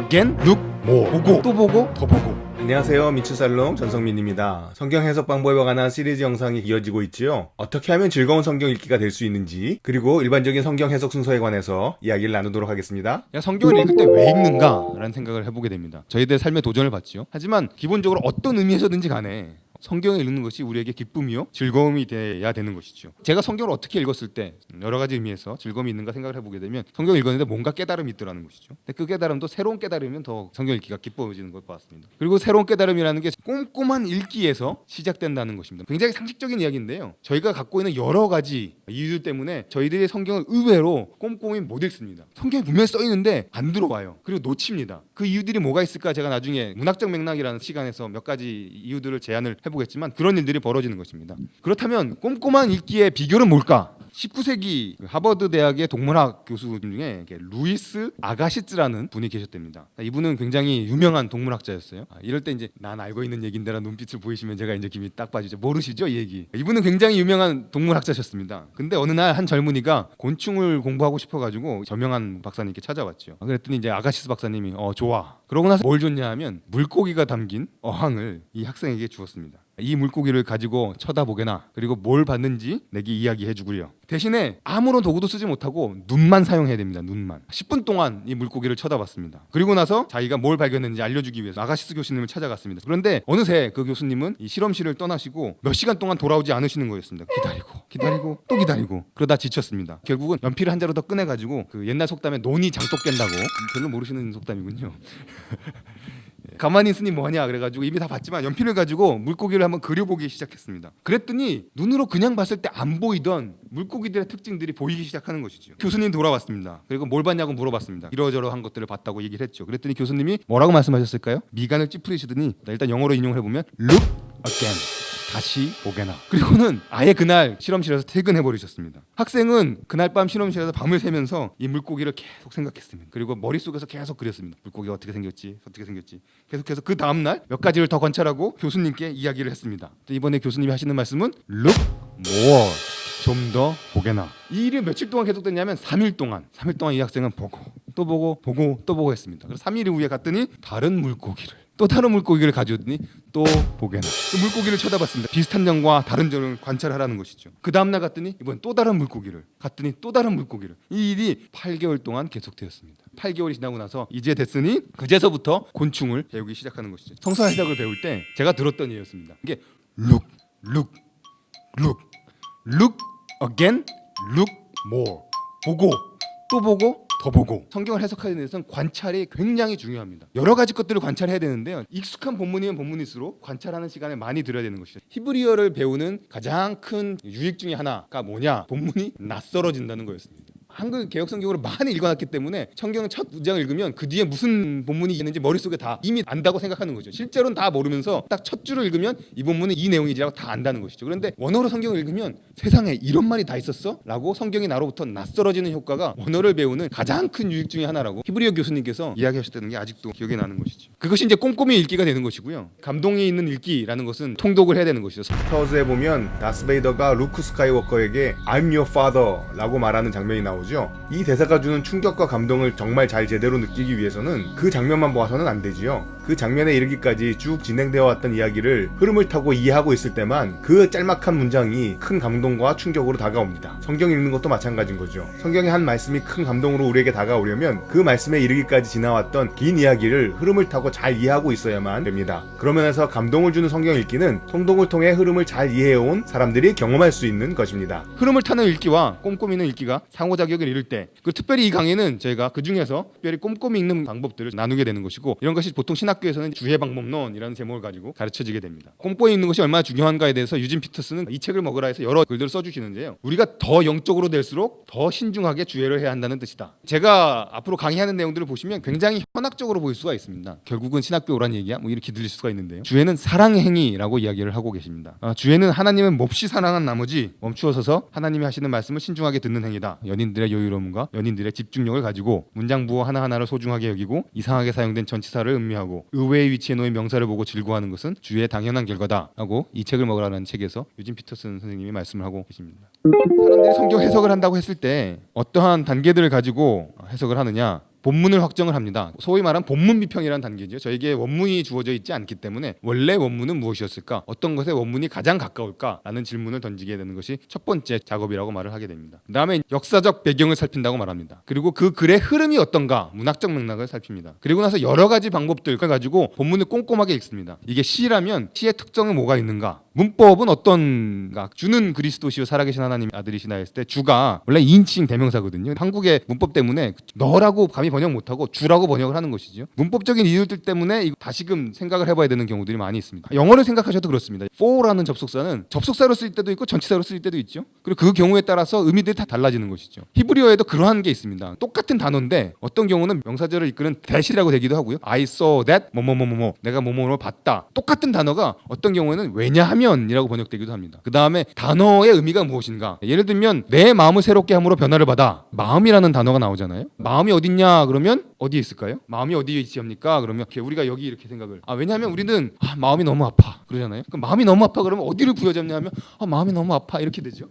again, look more. 보고 또 보고 더 보고. 안녕하세요. 미추살롱 전성민입니다. 성경 해석 방법에 관한 시리즈 영상이 이어지고 있지요. 어떻게 하면 즐거운 성경 읽기가 될 수 있는지, 그리고 일반적인 성경 해석 순서에 관해서 이야기를 나누도록 하겠습니다. 성경을 읽을 때 왜 읽는가라는 생각을 해보게 됩니다. 저희들의 삶의 도전을 받지요. 하지만 기본적으로 어떤 의미에서든지 간에 성경을 읽는 것이 우리에게 기쁨이요 즐거움이 돼야 되는 것이죠. 제가 성경을 어떻게 읽었을 때 여러 가지 의미에서 즐거움이 있는가 생각을 해보게 되면 성경을 읽었는데 뭔가 깨달음이 있더라는 것이죠. 근데 그 깨달음도 새로운 깨달음이면 더 성경 읽기가 기뻐지는 것 같습니다. 그리고 새로운 깨달음이라는 게 꼼꼼한 읽기에서 시작된다는 것입니다. 굉장히 상식적인 이야기인데요. 저희가 갖고 있는 여러 가지 이유들 때문에 저희들이 성경을 의외로 꼼꼼히 못 읽습니다. 성경에 분명히 써 있는데 안 들어와요. 그리고 놓칩니다. 그 이유들이 뭐가 있을까 제가 나중에 문학적 맥락이라는 시간에서 몇 가지 이유들을 제안을 해보겠지만 그런 일들이 벌어지는 것입니다. 그렇다면 꼼꼼한 읽기의 비결은 뭘까? 19세기 하버드 대학의 동물학 교수 중에 루이스 아가시츠라는 분이 계셨답니다. 이분은 굉장히 유명한 동물학자였어요. 이럴 때 이제 난 알고 있는 얘긴데라는 눈빛을 보이시면 제가 이제 기분이 딱 빠지죠. 모르시죠, 이 얘기. 이분은 굉장히 유명한 동물학자셨습니다. 근데 어느 날 한 젊은이가 곤충을 공부하고 싶어가지고 저명한 박사님께 찾아왔죠. 그랬더니 이제 아가시스 박사님이 좋아. 그러고 나서 뭘 줬냐 하면 물고기가 담긴 어항을 이 학생에게 주었습니다. 이 물고기를 가지고 쳐다보게나 그리고 뭘 봤는지 내게 이야기해 주구려. 대신에 아무런 도구도 쓰지 못하고 눈만 사용해야 됩니다. 눈만. 10분 동안 이 물고기를 쳐다봤습니다. 그리고 나서 자기가 뭘 발견했는지 알려주기 위해서 아가시스 교수님을 찾아갔습니다. 그런데 어느새 그 교수님은 이 실험실을 떠나시고 몇 시간 동안 돌아오지 않으시는 거였습니다. 기다리고 또 기다리고 그러다 지쳤습니다. 결국은 연필을 한 자루 더 꺼내가지고 그 옛날 속담에 논이 장독 깬다고, 별로 모르시는 속담이군요. 가만히 있으니 뭐하냐 그래가지고 이미 다 봤지만 연필을 가지고 물고기를 한번 그려보기 시작했습니다. 그랬더니 눈으로 그냥 봤을 때 안 보이던 물고기들의 특징들이 보이기 시작하는 것이죠. 교수님 돌아왔습니다. 그리고 뭘 봤냐고 물어봤습니다. 이러저러한 것들을 봤다고 얘기를 했죠. 그랬더니 교수님이 뭐라고 말씀하셨을까요? 미간을 찌푸리시더니 일단 영어로 인용을 해보면 Look again, 다시 보게나. 그리고는 아예 그날 실험실에서 퇴근해버리셨습니다. 학생은 그날 밤 실험실에서 밤을 새면서 이 물고기를 계속 생각했습니다. 그리고 머릿속에서 계속 그렸습니다. 물고기가 어떻게 생겼지. 계속해서 그 다음날 몇 가지를 더 관찰하고 교수님께 이야기를 했습니다. 이번에 교수님이 하시는 말씀은 Look more, 좀 더 보게나. 이 일이 며칠 동안 계속됐냐면 3일 동안 이 학생은 보고 또 보고 했습니다. 그래서 3일 후에 갔더니 또 다른 물고기를 가져오더니 또 보게나. 그 물고기를 쳐다봤습니다. 비슷한 점과 다른 점을 관찰하라는 것이죠. 그 다음날 갔더니 이번 또 다른 물고기를 갔더니 또 다른 물고기를. 이 일이 8개월 동안 계속되었습니다. 8개월이 지나고 나서 이제 됐으니 그제서부터 곤충을 배우기 시작하는 것이죠. 성서 해석을 배울 때 제가 들었던 예였습니다. 이게 look again, look more. 보고 또 보고 더 보고. 성경을 해석하는 데서는 관찰이 굉장히 중요합니다. 여러 가지 것들을 관찰해야 되는데요. 익숙한 본문이면 본문일수록 관찰하는 시간을 많이 들여야 되는 것이죠. 히브리어를 배우는 가장 큰 유익 중에 하나가 뭐냐? 본문이 낯설어진다는 거였습니다. 한글 개혁 성경으로 많이 읽어놨기 때문에 성경은 첫 문장을 읽으면 그 뒤에 무슨 본문이 있는지 머릿속에 다 이미 안다고 생각하는 거죠. 실제로는 다 모르면서 딱 첫 줄을 읽으면 이 본문은 이 내용이지라고 다 안다는 것이죠. 그런데 원어로 성경을 읽으면 세상에 이런 말이 다 있었어? 라고 성경이 나로부터 낯설어지는 효과가 원어를 배우는 가장 큰 유익 중에 하나라고 히브리어 교수님께서 이야기하셨다는 게 아직도 기억에 나는 것이죠. 그것이 이제 꼼꼼히 읽기가 되는 것이고요. 감동이 있는 읽기라는 것은 통독을 해야 되는 것이죠. 스타워즈에 보면 다스베이더가 루크 스카이워커에게 I'm your father 라고 말하는 장면이 나오죠. 이 대사가 주는 충격과 감동을 정말 잘 제대로 느끼기 위해서는 그 장면만 보아서는 안 되지요. 그 장면에 이르기까지 쭉 진행되어 왔던 이야기를 흐름을 타고 이해하고 있을 때만 그 짤막한 문장이 큰 감동과 충격으로 다가옵니다. 성경 읽는 것도 마찬가지인 거죠. 성경의 한 말씀이 큰 감동으로 우리에게 다가오려면 그 말씀에 이르기까지 지나왔던 긴 이야기를 흐름을 타고 잘 이해하고 있어야만 됩니다. 그런 면에서 감동을 주는 성경 읽기는 통독을 통해 흐름을 잘 이해해온 사람들이 경험할 수 있는 것입니다. 흐름을 타는 읽기와 꼼꼼히 읽는 읽기가 상호작용을 이룰 때, 그리고 특별히 이 강의는 저희가 그 중에서 특별히 꼼꼼히 읽는 방법들을 나누게 되는 것이고, 이런 것이 보통 신학교에서는 주해 방법론이라는 제목을 가지고 가르쳐지게 됩니다. 꼼꼼히 읽는 것이 얼마나 중요한가에 대해서 유진 피터스는 이 책을 먹으라 해서 여러 글들을 써주시는데요. 우리가 더 영적으로 될수록 더 신중하게 주해를 해야 한다는 뜻이다. 제가 앞으로 강의하는 내용들을 보시면 굉장히 현학적으로 보일 수가 있습니다. 결국은 신학교 오란 얘기야? 뭐 이렇게 들릴 수가 있는데요. 주해는 사랑의 행위라고 이야기를 하고 계십니다. 주해는 하나님을 몹시 사랑한 나머지 멈추어 서서 하나님이 하시는 말씀을 신중하게 듣는 행위다. 연인들의 여유로움과 연인들의 집중력을 가지고 문장부호 하나하나를 소중하게 여기고 이상하게 사용된 전치사를 음미하고 의외의 위치에 놓인 명사를 보고 즐거워하는 것은 주의 당연한 결과다라고 이 책을 먹으라는 책에서 유진 피터슨 선생님이 말씀을 하고 계십니다. 사람들이 성경 해석을 한다고 했을 때 어떠한 단계들을 가지고 해석을 하느냐? 본문을 확정을 합니다. 소위 말하는 본문 비평이라는 단계죠. 저에게 원문이 주어져 있지 않기 때문에 원래 원문은 무엇이었을까? 어떤 것에 원문이 가장 가까울까?라는 질문을 던지게 되는 것이 첫 번째 작업이라고 말을 하게 됩니다. 그다음에 역사적 배경을 살핀다고 말합니다. 그리고 그 글의 흐름이 어떤가? 문학적 맥락을 살핍니다. 그리고 나서 여러 가지 방법들 가지고 본문을 꼼꼼하게 읽습니다. 이게 시라면 시의 특성은 뭐가 있는가? 문법은 어떤가? 주는 그리스도시요 살아계신 하나님 아들이시나 했을 때 주가 원래 2인칭 대명사거든요. 한국의 문법 때문에 너라고 감히 번역 못하고 주라고 번역을 하는 것이죠. 문법적인 이유들 때문에 다시금 생각을 해봐야 되는 경우들이 많이 있습니다. 영어를 생각하셔도 그렇습니다. for라는 접속사는 접속사로 쓸 때도 있고 전치사로 쓸 때도 있죠. 그리고 그 경우에 따라서 의미들이 다 달라지는 것이죠. 히브리어에도 그러한 게 있습니다. 똑같은 단어인데 어떤 경우는 명사절을 이끄는 that이라고 되기도 하고요. I saw that 뭐뭐뭐뭐 내가 뭐뭐를 봤다. 똑같은 단어가 어떤 경우에는 왜냐하면이라고 번역되기도 합니다. 그 다음에 단어의 의미가 무엇인가? 예를 들면 내 마음을 새롭게 함으로 변화를 받아. 마음이라는 단어가 나오잖아요. 마음이 어딨냐 그러면 어디에 있을까요? 마음이 어디에 위치합니까? 그러면 우리가 여기 이렇게 생각을 왜냐하면 우리는 마음이 너무 아파 그러잖아요. 그럼 마음이 너무 아파 그러면 어디를 부여잡냐 하면 마음이 너무 아파 이렇게 되죠.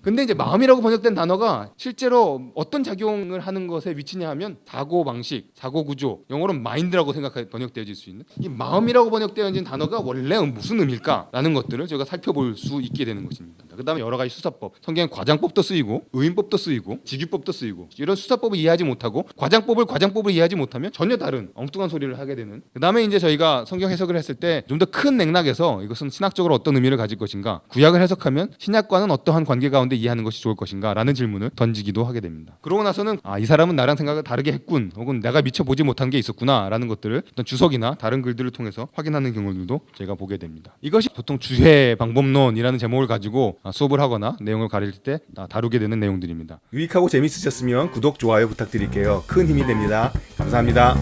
근데 이제 마음이라고 번역된 단어가 실제로 어떤 작용을 하는 것에 위치냐 하면 사고 방식, 사고 구조, 영어로는 마인드라고 번역되어질 수 있는 이 마음이라고 번역되어진 단어가 원래 무슨 의미일까라는 것들을 저희가 살펴볼 수 있게 되는 것입니다. 그다음에 여러 가지 수사법, 성경에 과장법도 쓰이고 의인법도 쓰이고 직유법도 쓰이고 이런 수사법을 이해하지 못하고 과장법을 이해하지 못하면 전혀 다른 엉뚱한 소리를 하게 되는. 그다음에 이제 저희가 성경 해석을 했을 때 좀 더 큰 맥락에서 이것은 신학적으로 어떤 의미를 가질 것인가, 구약을 해석하면 신약과는 어떠한 관계 가운데 이해하는 것이 좋을 것인가 라는 질문을 던지기도 하게 됩니다. 그러고 나서는 이 사람은 나랑 생각을 다르게 했군 혹은 내가 미처 보지 못한 게 있었구나 라는 것들을 어떤 주석이나 다른 글들을 통해서 확인하는 경우들도 제가 보게 됩니다. 이것이 보통 주해 방법론이라는 제목을 가지고 수업을 하거나 내용을 가릴 때 다루게 되는 내용들입니다. 유익하고 재밌으셨으면 구독, 좋아요 부탁드릴게요. 큰 힘이 됩니다. 감사합니다.